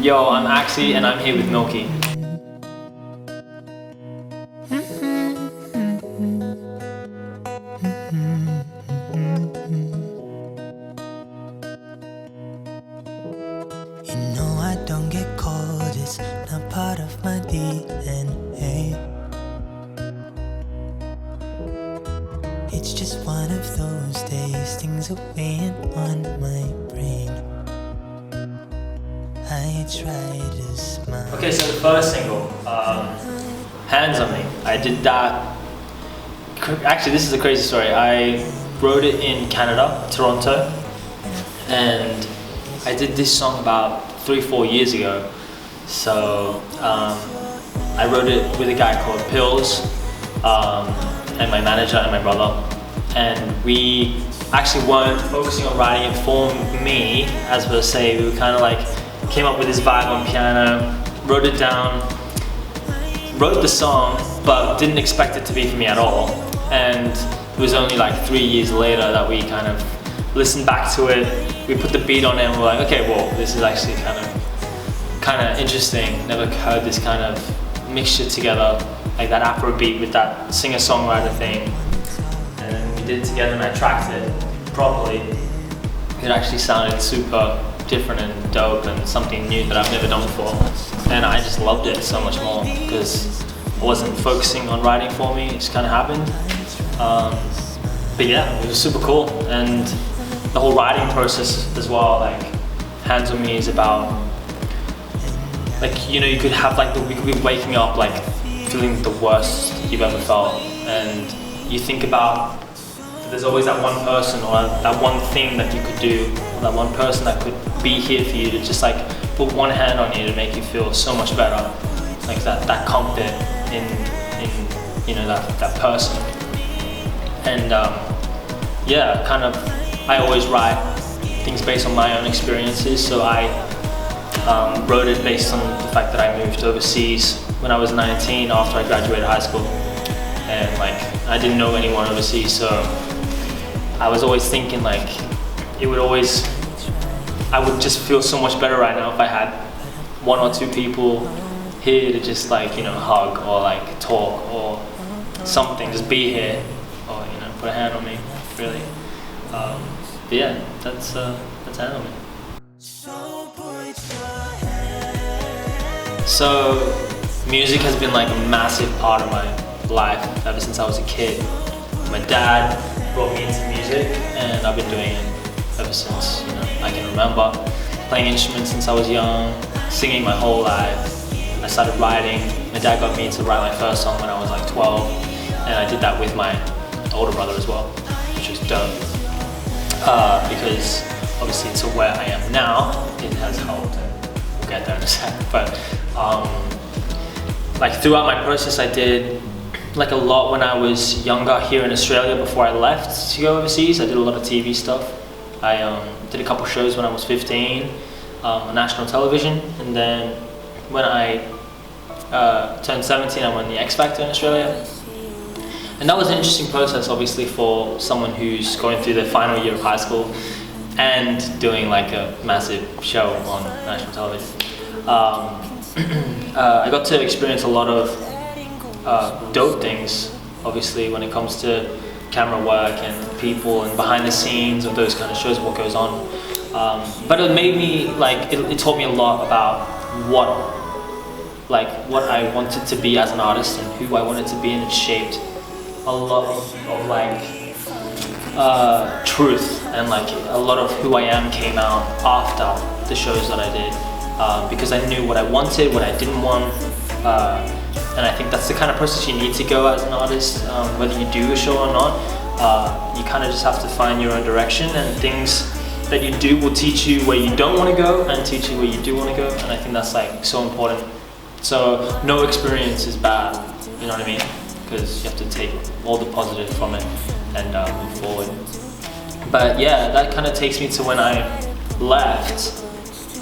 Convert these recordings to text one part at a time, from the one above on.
Yo, I'm Axi and I'm here with Milky. You know I don't get cold, it's not part of my DNA. It's just one of those days, things are weighing on my brain. I try to smile. Okay, so the first single, Hands on Me. I did that. Actually, this is a crazy story. I wrote it in Canada, Toronto, and I did this song about 3-4 years ago. So I wrote it with a guy called Pills, and my manager and my brother. And we actually weren't focusing on writing it for me, as per se. We were kind of like, came up with this vibe on piano, wrote it down, wrote the song, but didn't expect it to be for me at all. And it was only like 3 years later that we kind of listened back to it. We put the beat on it and we're like, okay, well, this is actually kind of interesting. Never heard this kind of mixture together, like that Afro beat with that singer-songwriter thing. And then we did it together and I tracked it properly. It actually sounded super different and dope and something new that I've never done before. And I just loved it so much more because I wasn't focusing on writing for me, it just kind of happened. But yeah, it was super cool. And the whole writing process as well, like Hands on Me is about, like, you know, you could have like, we could be waking up like feeling the worst you've ever felt, and you think about there's always that one person or that one thing that you could do, or that one person that could be here for you to just like put one hand on you to make you feel so much better, like that comfort in you know, that person. And yeah, kind of, I always write things based on my own experiences, so I wrote it based on the fact that I moved overseas when I was 19 after I graduated high school, and like I didn't know anyone overseas, so I was always thinking like I would just feel so much better right now if I had 1 or 2 people here to just like, you know, hug or like talk or something, just be here, or, you know, put a hand on me, really. But yeah, that's Hand on Me. So music has been like a massive part of my life ever since I was a kid. My dad brought me into music and I've been doing it ever since, you know, I can remember. Playing instruments since I was young, singing my whole life. I started writing. My dad got me to write my first song when I was like 12, and I did that with my older brother as well, which was dope. Because obviously to where I am now, it has helped, and we'll get there in a sec. But like throughout my process, I did like a lot when I was younger here in Australia before I left to go overseas. I did a lot of TV stuff. I did a couple shows when I was 15 on national television, and then when I turned 17, I won the X Factor in Australia. And that was an interesting process, obviously, for someone who's going through their final year of high school and doing like a massive show on national television. I got to experience a lot of dope things, obviously, when it comes to camera work and people and behind the scenes of those kind of shows, what goes on. But it made me, like, it taught me a lot about what I wanted to be as an artist and who I wanted to be, and it shaped a lot of like truth, and like a lot of who I am came out after the shows that I did, because I knew what I wanted, what I didn't want, and I think that's the kind of process you need to go as an artist, whether you do a show or not. You kind of just have to find your own direction, and things that you do will teach you where you don't want to go and teach you where you do want to go, and I think that's like so important. So no experience is bad, you know what I mean? Because you have to take all the positive from it and move forward. But yeah, that kind of takes me to when I left,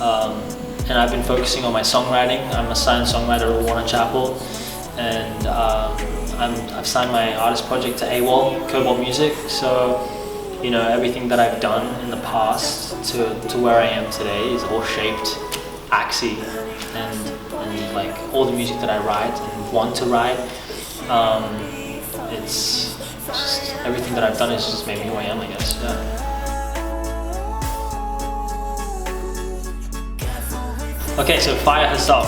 and I've been focusing on my songwriting. I'm a signed songwriter at Warner Chappell, and I've signed my artist project to AWOL, Cobalt Music. So, you know, everything that I've done in the past to where I am today is all shaped Axi and like all the music that I write and want to write. It's just everything that I've done has just made me who I am, I guess. Yeah. Okay, so Fire Herself,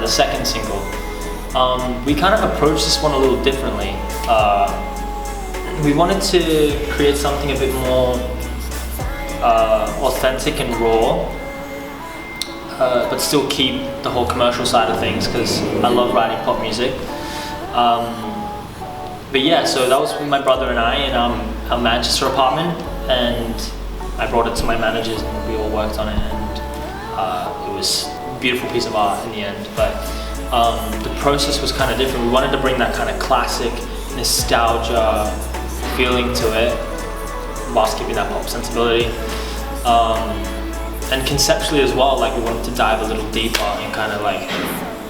the second single. We kind of approached this one a little differently. We wanted to create something a bit more authentic and raw, but still keep the whole commercial side of things because I love writing pop music. But yeah, so that was with my brother and I in our Manchester apartment, and I brought it to my managers and we all worked on it, and it was a beautiful piece of art in the end. But the process was kind of different. We wanted to bring that kind of classic nostalgia feeling to it whilst keeping that pop sensibility. And conceptually as well, like we wanted to dive a little deeper and kind of like,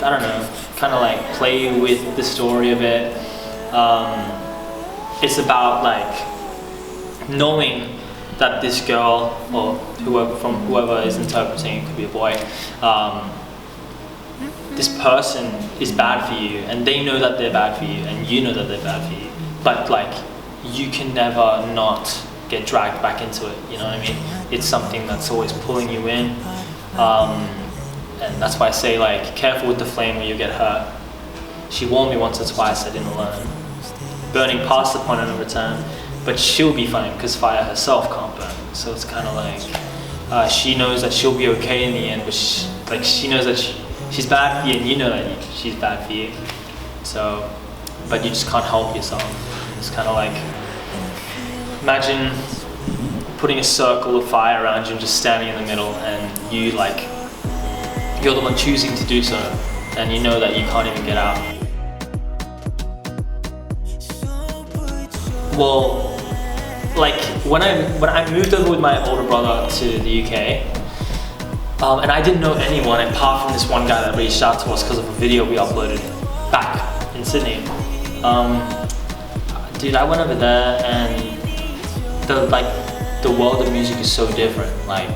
I don't know, kind of like play with the story of it. It's about like knowing that this girl or whoever is interpreting, it could be a boy, this person is bad for you, and they know that they're bad for you, and you know that they're bad for you, but like you can never not get dragged back into it, you know what I mean? It's something that's always pulling you in, and that's why I say like careful with the flame or you get hurt. She warned me once or twice, I didn't learn. Burning past the point of no return, but she'll be fine because fire herself can't burn. So it's kind of like she knows that she'll be okay in the end, but she knows that she's bad for you, and you know that she's bad for you. So, but you just can't help yourself. It's kind of like, imagine putting a circle of fire around you and just standing in the middle, and you're the one choosing to do so, and you know that you can't even get out. Well, like when I moved over with my older brother to the UK, and I didn't know anyone apart from this one guy that reached out to us because of a video we uploaded back in Sydney. Dude, I went over there, and the world of music is so different. Like,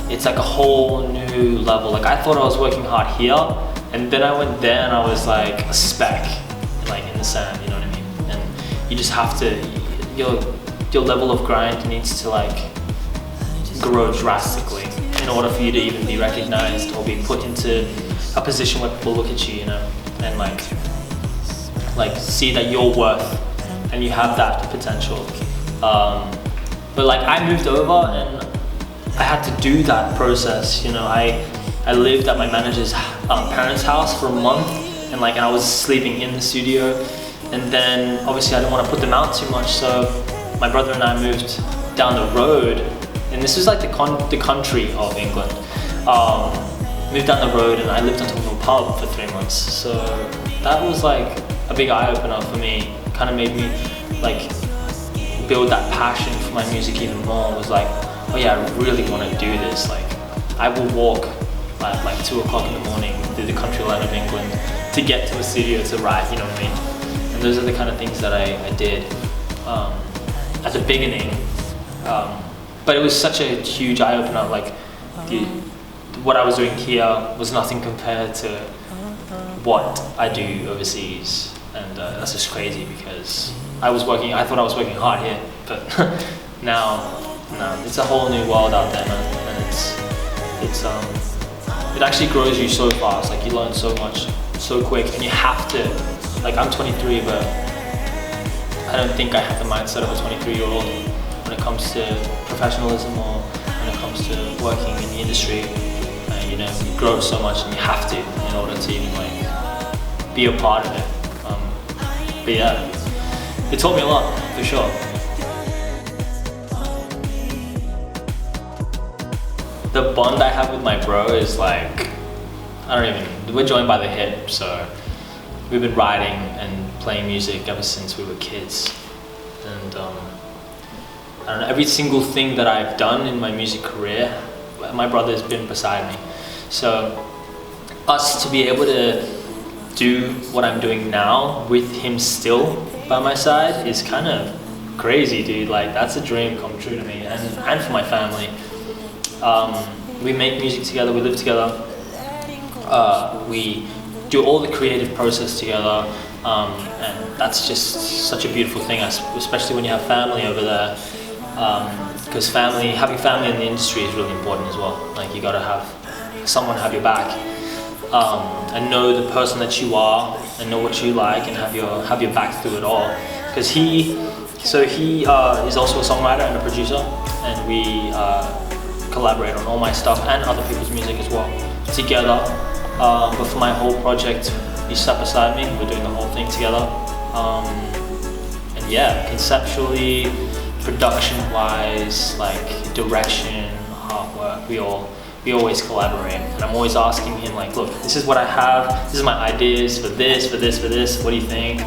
it's like a whole new level. Like, I thought I was working hard here, and then I went there and I was like a speck, like in the sand. You know what I mean? And you just have to, your level of grind needs to like grow drastically in order for you to even be recognized or be put into a position where people look at you, you know, and like see that you're worth and you have that potential. But like I moved over and I had to do that process, you know. I lived at my manager's parents' house for a month, and I was sleeping in the studio, and then obviously I didn't want to put them out too much, so my brother and I moved down the road, and this was like the country of England. Moved down the road, and I lived on top of a pub for 3 months, so that was like a big eye-opener for me. Kind of made me like build that passion for my music even more. It was like, oh yeah, I really want to do this. Like, I will walk at like 2 o'clock in the morning through the countryside of England to get to a studio to write, you know what I mean? And those are the kind of things that I did at the beginning. But it was such a huge eye-opener. Like, what I was doing here was nothing compared to what I do overseas. And that's just crazy because I thought I was working hard here, but now it's a whole new world out there, man. And it actually grows you so fast. Like, you learn so much so quick, and you have to. Like, I'm 23, but I don't think I have the mindset of a 23-year-old when it comes to professionalism or when it comes to working in the industry. You know, you grow so much, and you have to in order to even like be a part of it. But yeah, it taught me a lot, for sure. The bond I have with my bro is like, we're joined by the hip, so we've been writing and playing music ever since we were kids. And I don't know, every single thing that I've done in my music career, my brother's been beside me. So us to be able to do what I'm doing now with him still by my side is kind of crazy, dude. Like, that's a dream come true to me and for my family. We make music together, we live together, We do all the creative process together, and that's just such a beautiful thing, especially when you have family over there. Because having family in the industry is really important as well. Like, you gotta have someone have your back, and know the person that you are, and know what you like, and have your back through it all. Because he is also a songwriter and a producer, and we collaborate on all my stuff and other people's music as well together. But for my whole project, he sat beside me. We're doing the whole thing together. And yeah, conceptually, production-wise, like direction, artwork, we always collaborate. And I'm always asking him, like, look, this is what I have. This is my ideas for this. What do you think?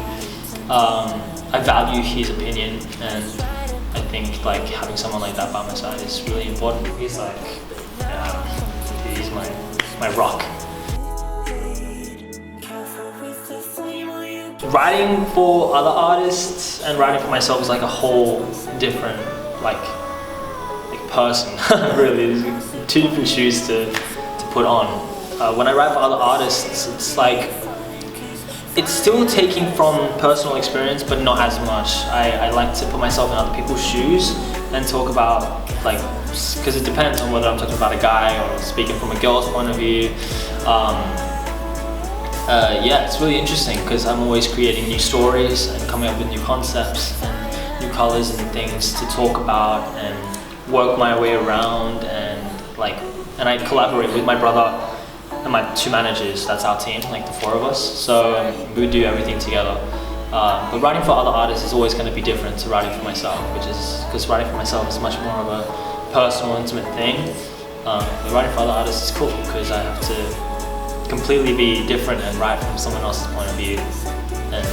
I value his opinion, and I think like having someone like that by my side is really important. He's like, he's my rock. Writing for other artists and writing for myself is like a whole different like person. Really, there's two different shoes to put on. When I write for other artists, it's like, it's still taking from personal experience, but not as much. I like to put myself in other people's shoes and talk about, like, because it depends on whether I'm talking about a guy or speaking from a girl's point of view. Yeah, it's really interesting because I'm always creating new stories and coming up with new concepts and new colors and things to talk about and work my way around, and I collaborate with my brother and my two managers. That's our team, like the four of us. So we do everything together. But writing for other artists is always going to be different to writing for myself, because writing for myself is much more of a personal, intimate thing. But writing for other artists is cool because I have to completely be different and write from someone else's point of view, and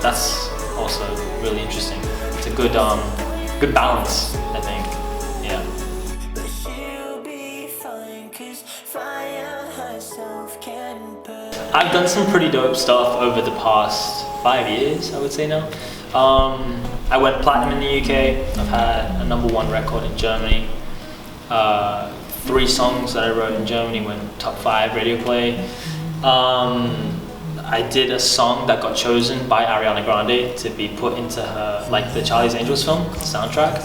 that's also really interesting. It's a good balance, I think. Yeah. I've done some pretty dope stuff over the past 5 years, I would say now. I went platinum in the UK. I've had a #1 record in Germany. 3 songs that I wrote in Germany went top 5 radio play. I did a song that got chosen by Ariana Grande to be put into her, like, the Charlie's Angels film soundtrack,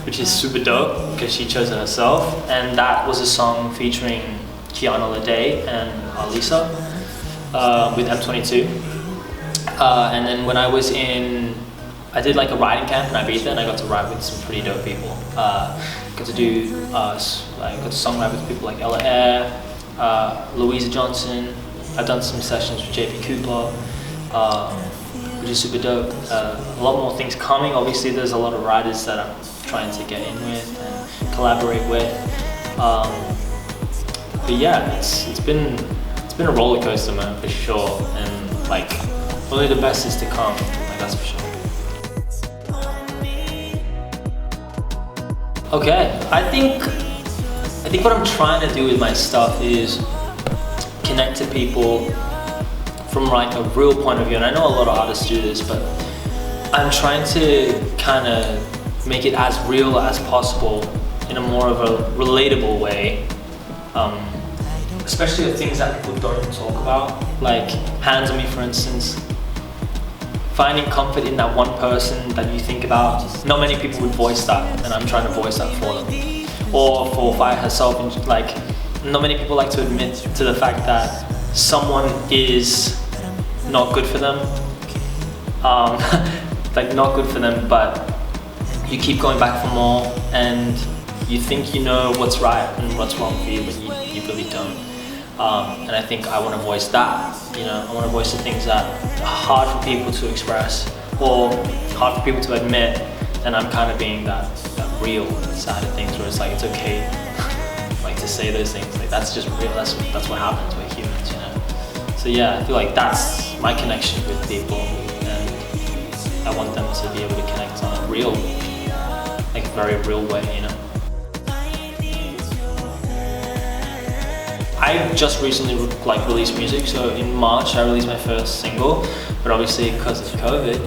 which is super dope because she chose it herself. And that was a song featuring Kiana Lede and Alisa with M22. And then when I was I did like a writing camp in Ibiza, and I got to write with some pretty dope people. Got to do, got to songwrite with people like Ella Eyre, Louisa Johnson. I've done some sessions with JP Cooper, which is super dope. A lot more things coming. Obviously, there's a lot of writers that I'm trying to get in with and collaborate with. But yeah, it's been a roller coaster, man, for sure. And like, only the best is to come. Like, that's for sure. Okay, I think what I'm trying to do with my stuff is connect to people from like a real point of view. And I know a lot of artists do this, but I'm trying to kind of make it as real as possible in a more of a relatable way. Especially the things that people don't talk about, like Hands on Me, for instance. Finding comfort in that one person that you think about. Not many people would voice that, and I'm trying to voice that for them. Or for Fire herself, like, not many people like to admit to the fact that someone is not good for them. Like, not good for them, but you keep going back for more, and you think you know what's right and what's wrong for you, but you really don't. And I think I want to voice that, you know, I want to voice the things that are hard for people to express or hard for people to admit, and I'm kind of being that real side of things where it's like, it's okay like to say those things, like that's just real, that's what happens, we're humans, you know. So yeah, I feel like that's my connection with people, and I want them to be able to connect on a real, like very real way, you know. I just recently released music, so in March I released my first single, but obviously because of COVID,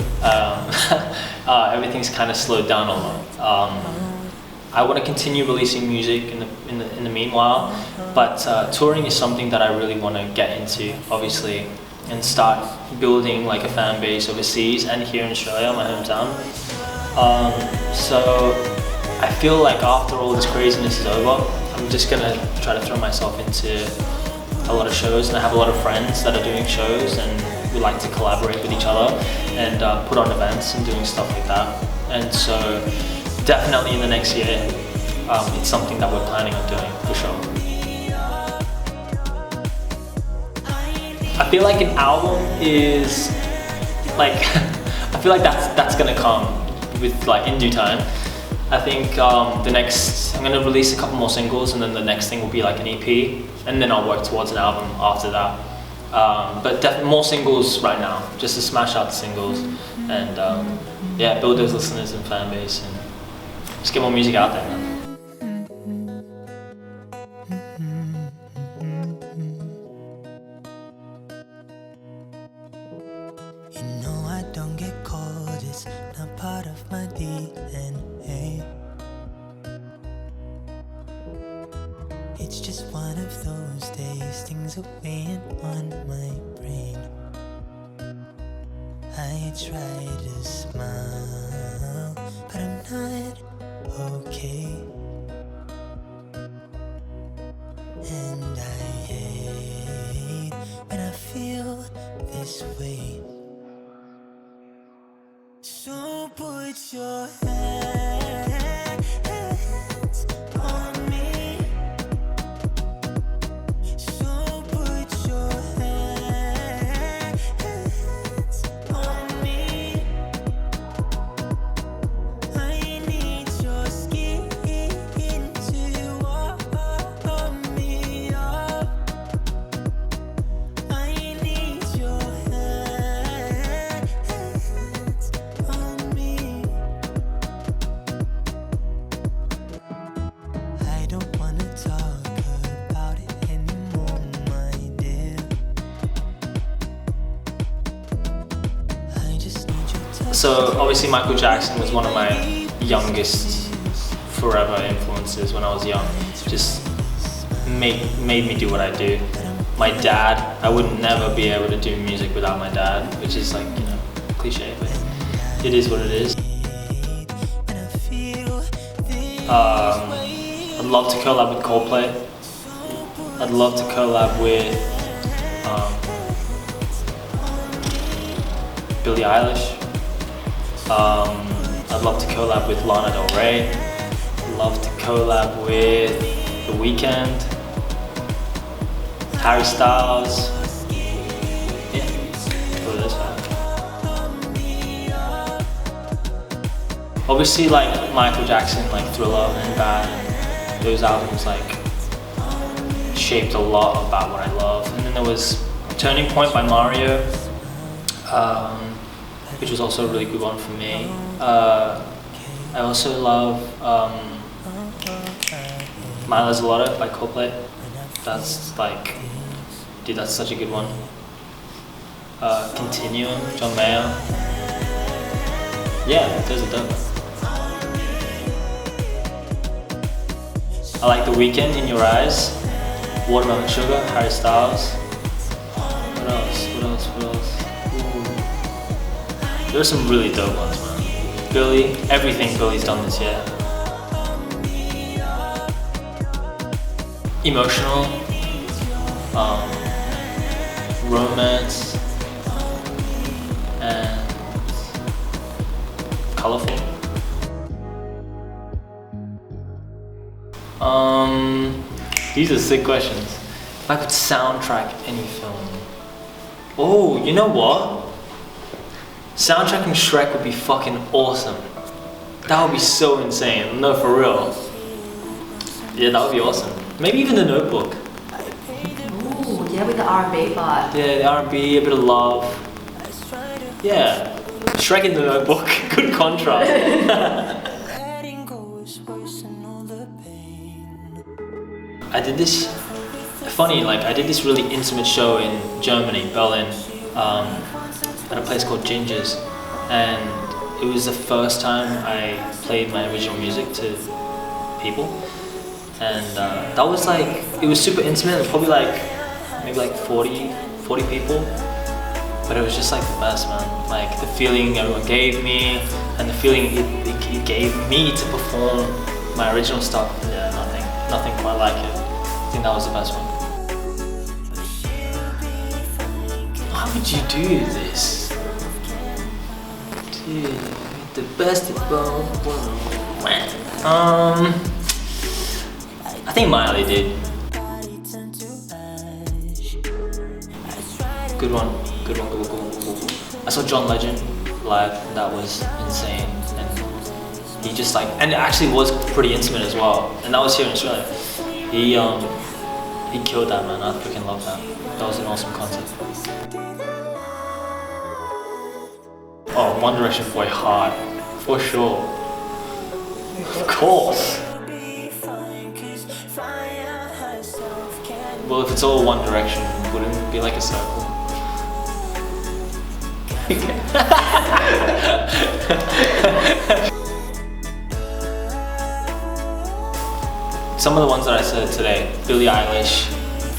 everything's kind of slowed down a lot. I want to continue releasing music in the meanwhile. But touring is something that I really want to get into, obviously, and start building like a fan base overseas and here in Australia, my hometown. So I feel like after all this craziness is over, I'm just gonna try to throw myself into a lot of shows, and I have a lot of friends that are doing shows, and we like to collaborate with each other and put on events and doing stuff like that. And so definitely in the next year, it's something that we're planning on doing for sure. I feel like an album is like I feel like that's gonna come with like in due time. I think I'm gonna release a couple more singles, and then the next thing will be like an EP, and then I'll work towards an album after that. But definitely more singles right now, just to smash out the singles and yeah, build those listeners and fan base, and just get more music out there, man. You know I don't get cold, it's not part of my DNA. It's just one of those days, things are weighing on my brain. I try to smile, but I'm not okay. And I hate when I feel this way. So put your hands on me. So put your hands on me. I need your skin to warm me up. I need your hands on me. I don't wanna talk about it anymore, my dear. I just need your touch. So obviously Michael Jackson was one of my youngest forever influences when I was young. Just made me do what I do. My dad, I would never be able to do music without my dad, which is like, you know, cliche, but it is what it is. And I feel this I'd love to collab with Coldplay. I'd love to collab with Billie Eilish. I'd love to collab with Lana Del Rey. I'd love to collab with The Weeknd, Harry Styles. Yeah, put it this way. Obviously, like Michael Jackson, like Thriller and Bad, those albums like shaped a lot about what I love. And then there was Turning Point by Mario, which was also a really good one for me. I also love My There's a Lot by Coldplay. That's like, dude, that's such a good one. Continuum, John Mayer. Yeah, those are dope. I like The Weeknd, In Your Eyes, Watermelon Sugar, Harry Styles. What else? Ooh. There are some really dope ones, man. Billy, everything Billy's done this year. Emotional, romance, and colorful. These are sick questions. If I could soundtrack any film. Oh, you know what? Soundtracking Shrek would be fucking awesome. That would be so insane. No, for real. Yeah, that would be awesome. Maybe even The Notebook. Ooh, yeah, with the R&B part. Yeah, the R&B, a bit of love. Yeah. Shrek in The Notebook. Good contrast. letting go is worse than all the pain. I did this, funny, like I did this really intimate show in Germany, Berlin, at a place called Ginger's, and it was the first time I played my original music to people, and that was like, it was super intimate. It was probably like maybe like 40 people, but it was just like the best, man. Like the feeling everyone gave me, and the feeling it gave me to perform my original stuff. Yeah, nothing quite like it. I think that was the best one. How would you do this? Dude, the best of both worlds. I think Miley did. Good one. I saw John Legend live, and that was insane. And he just like, and it actually was pretty intimate as well. And that was here in Australia. He killed that, man. I freaking love that. That was an awesome concert. Oh, One Direction boy hard, for sure. Of course. Well, if it's all One Direction, wouldn't it be like a circle? Some of the ones that I said today: Billie Eilish,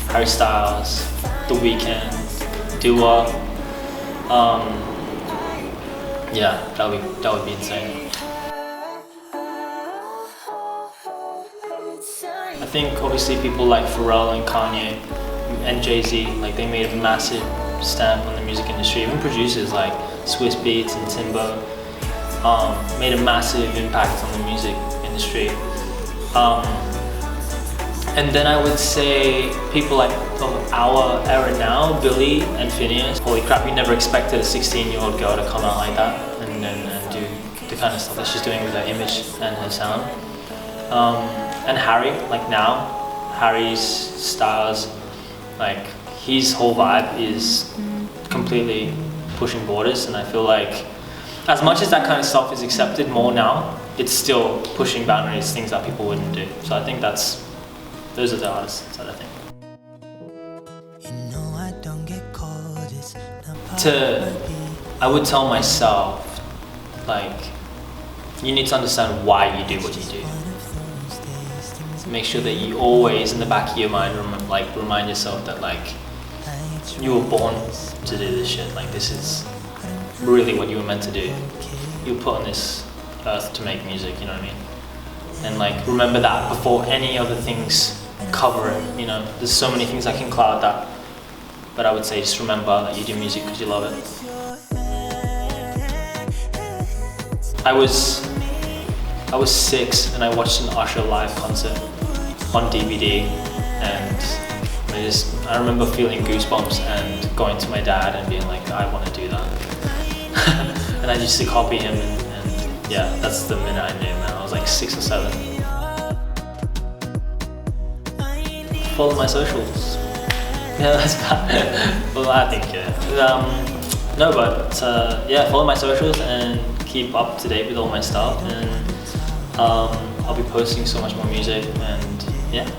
Harry Styles, The Weeknd, Dua. Yeah, that would be insane. I think obviously people like Pharrell and Kanye and Jay-Z, like they made a massive stamp on the music industry. Even producers like Swiss Beats and Timbo made a massive impact on the music industry. And then I would say people like of our era now, Billie and Phineas. Holy crap, you never expected a 16-year-old girl to come out like that and do the kind of stuff that she's doing with her image and her sound. And Harry, like now, Harry's Styles, like his whole vibe is completely pushing borders, and I feel like as much as that kind of stuff is accepted more now, it's still pushing boundaries, things that people wouldn't do. So I think those are the artists that I think. I would tell myself, like, you need to understand why you do what you do. Make sure that you always, in the back of your mind, remind yourself that like you were born to do this shit. Like this is really what you were meant to do. You were put on this earth to make music. You know what I mean? And like remember that before any other things cover it. You know, there's so many things that can cloud that. But I would say just remember that you do music because you love it. I was 6 and I watched an Usher live concert on DVD, and I remember feeling goosebumps and going to my dad and being like, I want to do that. And I used to copy him, and yeah, that's the minute I knew, man. I was like 6 or 7. Follow my socials. Yeah, that's bad. Well, I think, yeah. No, but yeah, follow my socials and keep up to date with all my stuff, and I'll be posting so much more music, and yeah.